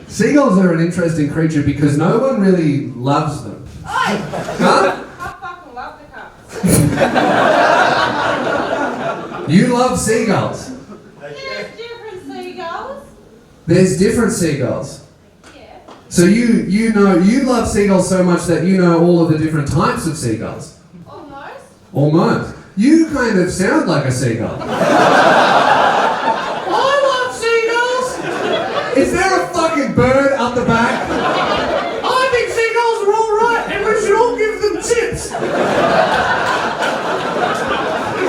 Seagulls are an interesting creature because no one really loves them. Huh? I fucking love the cops. You love seagulls. There's different seagulls. There's different seagulls. Yeah. So you love seagulls so much that you know all of the different types of seagulls. Almost. Almost. You kind of sound like a seagull. I love seagulls! Is there a fucking bird up the back? I think seagulls are alright and we should all give them tips.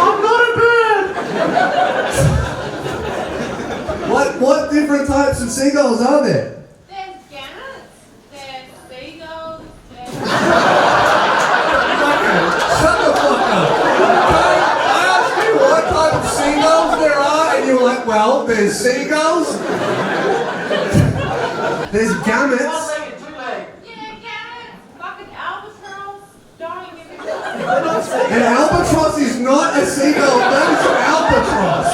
I'm not a bird! What different types of seagulls are there? There's gannets. There's seagulls. There's... Shut the fuck up. I asked you what type of seagulls there are, and you were like, well, there's seagulls. There's gammets. Yeah, gannets. Fucking albatross. Don't give me An albatross is not a seagull, that is an albatross.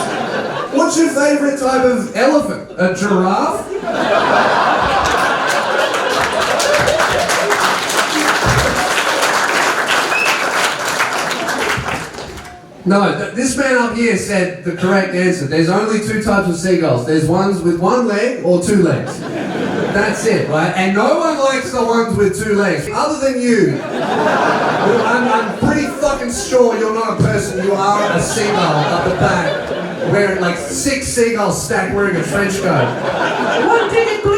What's your favourite type of elephant? A giraffe? No, this man up here said the correct answer. There's only two types of seagulls. There's ones with one leg or two legs. That's it, right? And no one likes the ones with two legs, other than you. I'm pretty fucking sure you're not a person. You are a seagull up the back, wearing like 6 seagulls stacked wearing a trench coat. One ticket, please.